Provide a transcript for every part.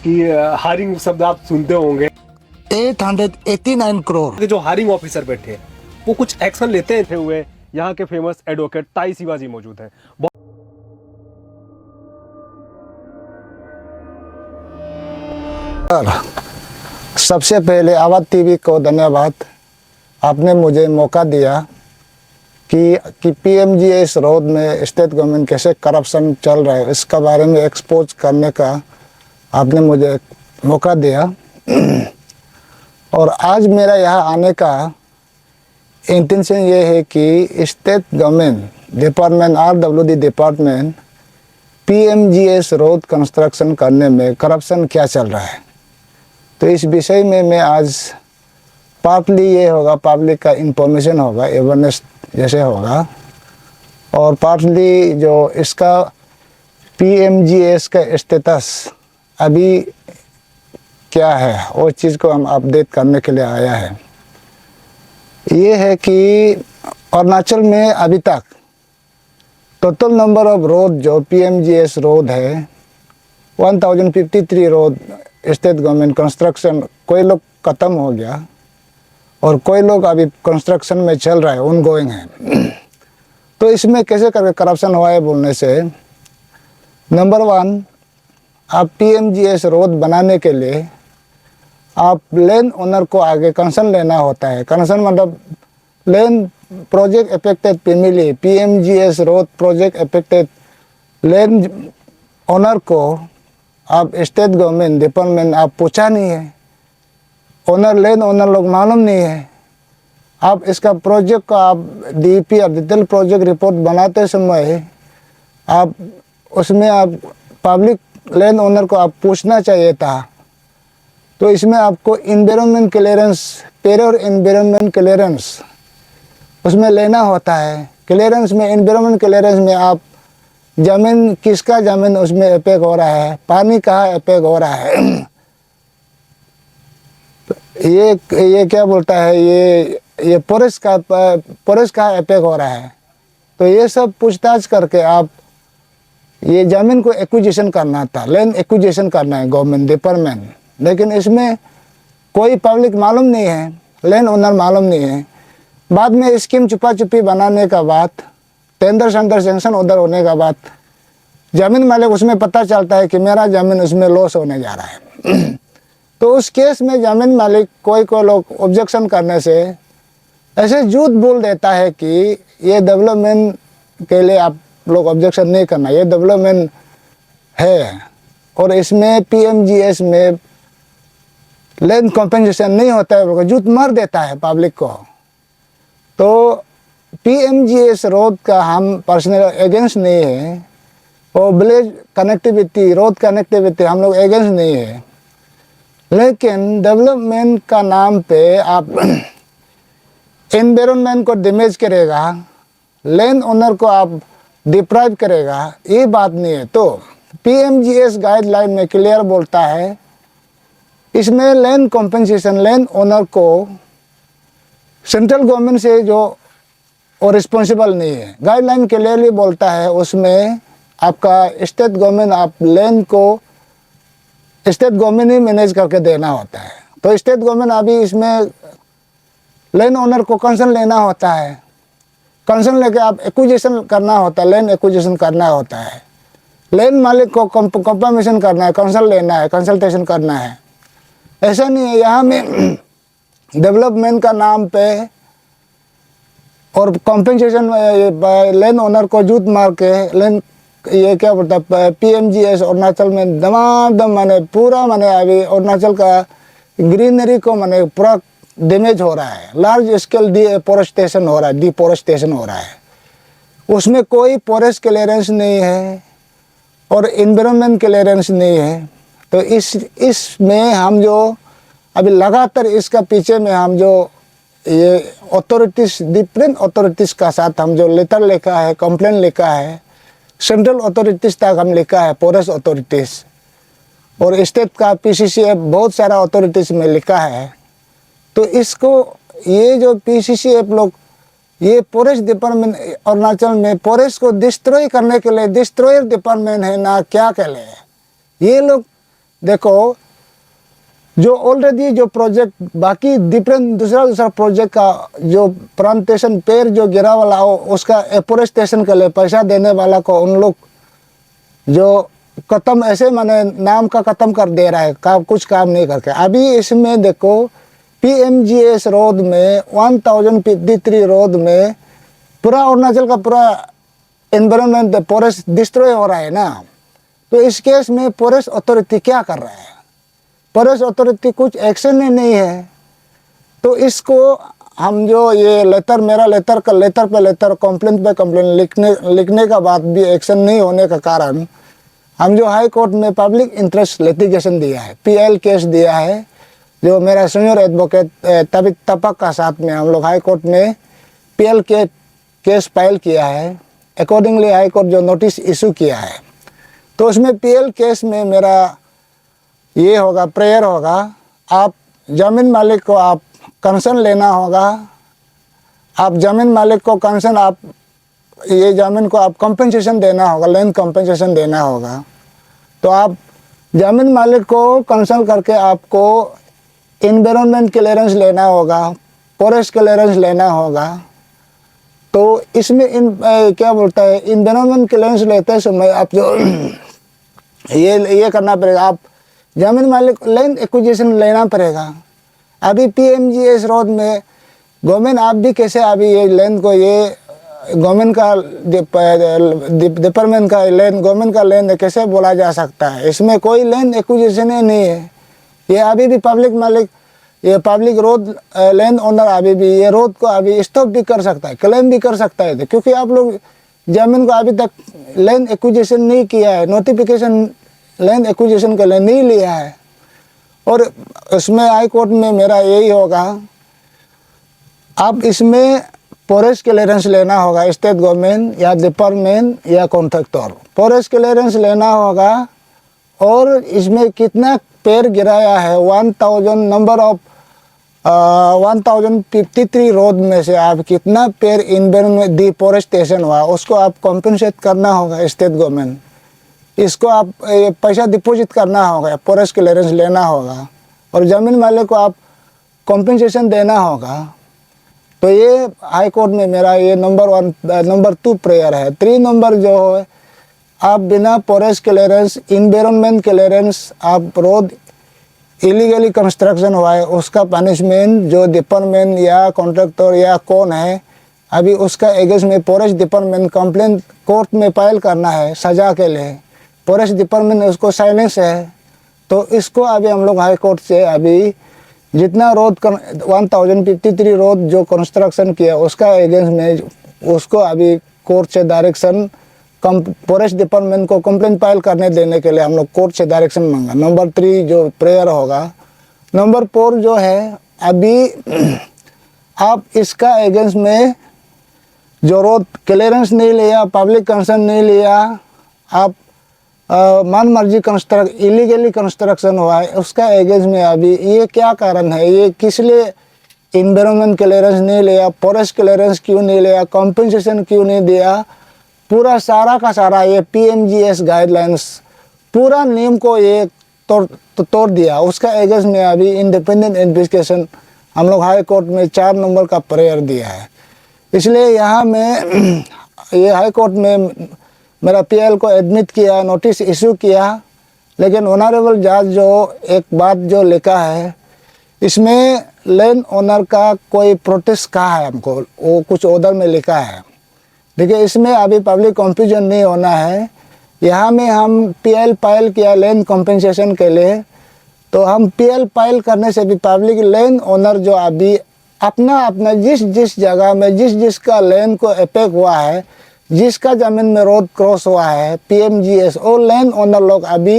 कि हायरिंग शब्द आप सुनते होंगे। 889 करोड़। जो हायरिंग ऑफिसर बैठे हैं वो कुछ एक्शन लेते हुए यहाँ के फेमस एडवोकेट ताई शिवाजी मौजूद हैं। सबसे पहले आवाज़ टीवी को धन्यवाद, आपने मुझे मौका दिया कि पीएमजीएस रोड में स्टेट गवर्नमेंट कैसे करप्शन चल रहा है इसका बारे में एक्सपोज करने का आपने मुझे मौका दिया। और आज मेरा यहाँ आने का इंटेंशन ये है कि state government department RWD department PMGS road construction करने में करप्शन क्या चल रहा है, तो इस विषय में मैं आज पार्टली ये होगा पब्लिक का इंफॉर्मेशन होगा, अवेयरनेस जैसे होगा, और पार्टली जो इसका पीएमजीएस का स्टेटस अभी क्या है वो चीज़ को हम अपडेट करने के लिए आया है। ये है कि अरुणाचल में अभी तक टोटल नंबर ऑफ रोड जो पीएमजीएस रोड है 1053 रोड स्टेट गवर्नमेंट कंस्ट्रक्शन, कोई लोग ख़त्म हो गया और कोई लोग अभी कंस्ट्रक्शन में चल रहा है, ऑनगोइंग है। तो इसमें कैसे करके करप्शन हुआ है बोलने से, नंबर 1, आप पीएमजीएस रोड बनाने के लिए आप लैंड ओनर को आगे कंसर्न लेना होता है। कंसर्न मतलब land project affected family, PMGS road project affected land owner को आप स्टेट गवर्नमेंट डिपार्टमेंट आप पूछा नहीं है, ओनर लैंड ओनर लोग मालूम नहीं है। आप इसका प्रोजेक्ट का आप DP और डिटेल प्रोजेक्ट रिपोर्ट बनाते समय आप उसमें आप पब्लिक लैंड ओनर को आप पूछना चाहिए था। तो इसमें आपको environment clearance, Periyar environment clearance उसमें लेना होता है। क्लियरेंस में, इन्वायरमेंट क्लियरेंस में आप ज़मीन किसका ज़मीन उसमें अफेक्ट हो रहा है, पानी कहाँ अफेक्ट हो रहा है, ये क्या बोलता है, ये फॉरेस्ट का अफेक्ट हो रहा है। तो ये सब पूछताछ करके आप ये ज़मीन को एक्विजिशन करना था, लैंड एक्विजिशन करना है गवर्नमेंट डिपार्टमेंट, लेकिन इसमें कोई पब्लिक मालूम नहीं है, लैंड ओनर मालूम नहीं है। बाद में स्कीम छुपा छुपी बनाने का बाद, टेंडर सेंटर सेंक्शन ऑर्डर होने का बाद ज़मीन मालिक उसमें पता चलता है कि मेरा ज़मीन उसमें लॉस होने जा रहा है। तो उस केस में ज़मीन मालिक कोई लोग ऑब्जेक्शन करने से ऐसे झूठ बोल देता है कि ये डेवलपमेंट के लिए आप लोग ऑब्जेक्शन नहीं करना, ये डेवलपमेंट है और इसमें पीएमजीएस में लैंड कॉम्पेंसेशन नहीं होता है, झूठ मार देता है पब्लिक को। तो पीएमजीएस रोड का हम पर्सनल अगेंस्ट नहीं है, और विलेज कनेक्टिविटी, रोड कनेक्टिविटी हम लोग अगेंस्ट नहीं है, लेकिन डेवलपमेंट का नाम पे आप एनवायरनमेंट को डैमेज करेगा, लैंड ओनर को आप डिप्राइव करेगा, ये बात नहीं है। तो पीएमजीएस गाइडलाइन में क्लियर बोलता है इसमें लैंड कॉम्पेंसेशन लैंड ओनर को सेंट्रल गवर्नमेंट से जो और रिस्पॉन्सिबल नहीं है। गाइडलाइन क्लियरली बोलता है उसमें आपका स्टेट गवर्नमेंट, आप लैंड को स्टेट गवर्नमेंट ही मैनेज करके देना होता है। तो स्टेट गवर्नमेंट अभी इसमें लैंड ओनर को कंसर्न लेना होता है, कंसर्न लेके आप एक्विजिशन करना होता है, लैंड एक्विजिशन करना होता है, लैंड मालिक को कंफर्मेशन करना है, कंसल्ट लेना है, कंसल्टेशन करना है। ऐसा नहीं है यहाँ में डेवलपमेंट का नाम पे और कॉम्पेंसेशन लैंड ओनर को झूठ मार के लैंड, ये क्या बोलता है पीएमजीएस अरुणाचल में दमादम माने पूरा माने अभी अरुणाचल का ग्रीनरी को माने पूरा डैमेज हो रहा है, लार्ज स्केल डिफॉरेस्टेशन हो रहा है, डिफॉरेस्टेशन हो रहा है। उसमें कोई फॉरेस्ट क्लियरेंस नहीं है और एनवायरनमेंट क्लियरेंस नहीं है। तो इसमें हम जो अभी लगातार इसका पीछे में हम जो ये अथॉरिटीज़, डिफरेंट अथॉरिटीज़ का साथ हम जो लेटर लिखा है, कंप्लेंट लिखा है, सेंट्रल अथॉरिटीज़ तक हम लिखा है, फॉरेस्ट अथॉरिटीज़ और स्टेट का PCCF बहुत सारा अथॉरिटीज़ में लिखा है। तो इसको ये जो PCCF लोग ये फॉरेस्ट डिपार्टमेंट अरुणाचल में फॉरेस्ट को डिस्ट्रॉय करने के लिए डिस्ट्रॉयर डिपार्टमेंट है ना क्या कह ले, ये लोग देखो जो ऑलरेडी जो प्रोजेक्ट बाकी डिफरेंट दूसरा प्रोजेक्ट का जो प्लांटेशन पेड़ जो गिरा वाला हो उसका एफोरेस्टेशन के लिए पैसा देने वाला को उन लोग जो खत्म ऐसे माने नाम का खत्म कर दे रहा है, कुछ काम नहीं करके। अभी इसमें देखो PMGS रोड में 1053 रोड में पूरा अरुणाचल का पूरा एनवायरनमेंट फॉरेस्ट डिस्ट्रॉय हो रहा है ना। तो इस केस में फॉरेस्ट अथॉरिटी क्या कर रहा है? फॉरेस्ट अथॉरिटी कुछ एक्शन ही नहीं है। तो इसको हम जो ये लेटर मेरा लेटर पे लेटर कंप्लेंट पे कंप्लेंट लिखने का बाद भी एक्शन नहीं होने का कारण हम जो हाई कोर्ट में पब्लिक इंटरेस्ट लिटिगेशन दिया है, PL केस दिया है, जो मेरा सीनियर एडवोकेट तबिक तपक का साथ में हम लोग हाई कोर्ट में PL के केस फाइल किया है। अकॉर्डिंगली हाई कोर्ट जो नोटिस इशू किया है, तो उसमें PL केस में मेरा ये होगा, प्रेयर होगा, आप ज़मीन मालिक को आप कंसर्न लेना होगा। आप ज़मीन मालिक को कंसर्न आप ये ज़मीन को आप कंपनसेशन देना होगा, लैंड कंपनसेशन देना होगा। तो आप ज़मीन मालिक को कंसर्न करके आपको इन्वायरमेंट क्लियरेंस लेना होगा, फॉरेस्ट क्लियरेंस लेना होगा। तो इसमें क्या बोलता है, इन्वायरमेंट क्लियरेंस लेते समय आप जो ये करना पड़ेगा, आप ज़मीन मालिक लैंड एक्विजिशन लेना पड़ेगा। अभी PMGS रोड में गवर्नमेंट आप भी कैसे अभी ये लैंड को ये गवर्नमेंट का डिपार्टमेंट का लैंड गवर्नमेंट का लैंड कैसे बोला जा सकता है? इसमें कोई लैंड एक्विजिशन ही नहीं है। ये अभी भी पब्लिक मालिक, ये पब्लिक रोड लैंड ओनर अभी भी ये रोड को अभी स्टॉप भी कर सकता है, क्लेम भी कर सकता है, क्योंकि आप लोग ज़मीन को अभी तक लैंड एक्विजिशन नहीं किया है, नोटिफिकेशन लैंड एक्विजिशन के लिए नहीं लिया है। और इसमें हाई कोर्ट में मेरा यही होगा, आप इसमें फॉरेस्ट क्लियरेंस लेना होगा, स्टेट गवर्नमेंट या डिपार्टमेंट या कॉन्ट्रैक्टर फॉरेस्ट क्लियरेंस लेना होगा। और इसमें कितना पेड़ गिराया है, 1000 नंबर ऑफ 1053 रोड में से आप कितना पेड़ इन्वायरमेंट डिफॉरेस्टेशन हुआ उसको आप कॉम्पनसेट करना होगा स्टेट गवर्नमेंट। इसको आप पैसा डिपॉजिट करना होगा, फॉरेस्ट क्लियरेंस लेना होगा और ज़मीन मालिक को आप कॉम्पनसेशन देना होगा। तो ये हाई कोर्ट में मेरा ये नंबर 2 प्रेयर है। 3 नंबर जो है, आप बिना फॉरेस्ट क्लियरेंस इन्वायरमेंट क्लियरेंस आप रोड इलीगली कंस्ट्रक्शन हुआ है उसका पनिशमेंट जो डिपार्टमेंट या कॉन्ट्रैक्टर या कौन है अभी उसका एगेंस्ट में फॉरेस्ट डिपार्टमेंट कंप्लेंट कोर्ट में फाइल करना है सज़ा के लिए। फॉरेस्ट डिपार्टमेंट उसको साइलेंस है। तो इसको अभी हम लोग हाई कोर्ट से अभी जितना रोड 1053 रोड जो कंस्ट्रक्शन किया उसका एगेंस्ट में उसको अभी कोर्ट से डायरेक्शन फॉरेस्ट डिपार्टमेंट को कंप्लेंट फाइल करने देने के लिए हम लोग कोर्ट से डायरेक्शन मांगा। नंबर 3 जो प्रेयर होगा। नंबर 4 जो है, अभी आप इसका एगेंस्ट में जो रोड क्लियरेंस नहीं लिया, पब्लिक कंसर्न नहीं लिया, आप मन मर्जी इलीगली कंस्ट्रक्शन हुआ है उसका एगेंस्ट में अभी ये क्या कारण है, ये किस लिए इन्वायरमेंट क्लियरेंस नहीं लिया, फॉरेस्ट क्लियरेंस क्यों नहीं लिया, कॉम्पनसेशन क्यों नहीं दिया, पूरा सारा का सारा ये PMGS गाइडलाइंस पूरा नियम को ये तोड़ दिया। उसका एगेंस्ट में अभी इंडिपेंडेंट इन्वेस्टिगेशन हम लोग हाई कोर्ट में 4 नंबर का प्रेयर दिया है। इसलिए यहाँ में ये हाई कोर्ट में मेरा PL को एडमिट किया, नोटिस इशू किया, लेकिन ऑनरेबल जज जो एक बात जो लिखा है इसमें लैंड ओनर का कोई प्रोटेस्ट कहा है हमको, वो कुछ ऑर्डर में लिखा है। देखिए इसमें अभी पब्लिक कंफ्यूजन नहीं होना है। यहाँ में हम PL फाइल किया लैंड कॉम्पनसेशन के लिए, तो हम PL फाइल करने से भी पब्लिक लैंड ओनर जो अभी अपना जिस जगह में जिसका लैंड को अफेक्ट हुआ है, जिसका ज़मीन में रोड क्रॉस हुआ है PMGS और लैंड ओनर लोग अभी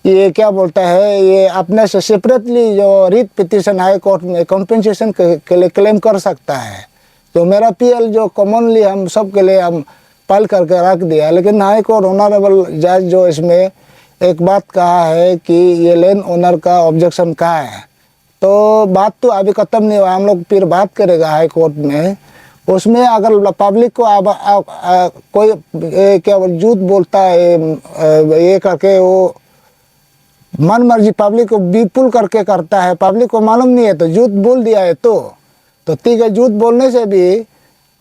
ये क्या बोलता है, ये अपने से सेपरेटली जो रिट पिटीशन हाई कोर्ट में कॉम्पनसेशन के लिए क्लेम कर सकता है। तो मेरा PL जो कॉमनली हम सब के लिए हम फाइल करके रख दिया, लेकिन हाई कोर्ट ऑनरेबल जज जो इसमें एक बात कहा है कि ये लैंड ओनर का ऑब्जेक्शन कहा है। तो बात तो अभी ख़त्म नहीं हुआ, हम लोग फिर बात करेगा हाई कोर्ट में। उसमें अगर पब्लिक को कोई क्या झूठ बोलता है ये करके वो मन मर्जी पब्लिक को विपुल करके करता है, पब्लिक को मालूम नहीं है तो झूठ बोल दिया है। तो ठीक है, झूठ बोलने से भी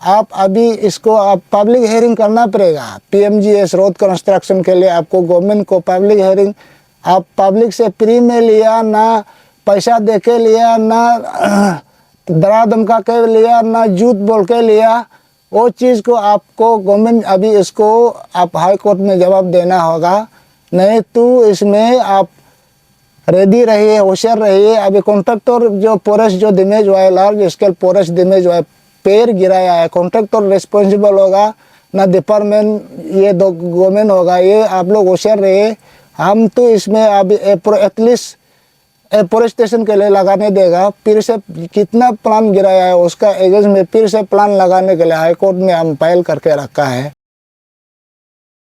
आप अभी इसको आप पब्लिक हेयरिंग करना पड़ेगा। पीएमजीएस रोड कंस्ट्रक्शन के लिए आपको गवर्नमेंट को पब्लिक हेयरिंग, आप पब्लिक से फ्री में लिया, ना पैसा दे के लिया, ना डरा धमका के लिया, ना झूठ बोल के लिया, वो चीज़ को आपको गवर्नमेंट अभी इसको आप हाई कोर्ट में जवाब देना होगा। नहीं तो इसमें आप रेडी रहिए, होशियार रहिए। अभी कॉन्ट्रैक्टर जो पोरस जो डैमेज हुआ है, लार्ज स्केल पोरस डैमेज हुआ है, पेड़ गिराया है, कॉन्ट्रैक्टर रिस्पॉन्सिबल होगा, ना डिपार्टमेंट, ये दो गवर्नमेंट होगा। ये आप लोग होशियार रहिए। हम तो इसमें अभी एटलीस्ट एफोरेस्टेशन के लिए लगाने देगा। फिर से कितना प्लान गिराया है उसका एगेंस्ट में फिर से प्लान लगाने के लिए हाई कोर्ट में हम फाइल करके रखा है।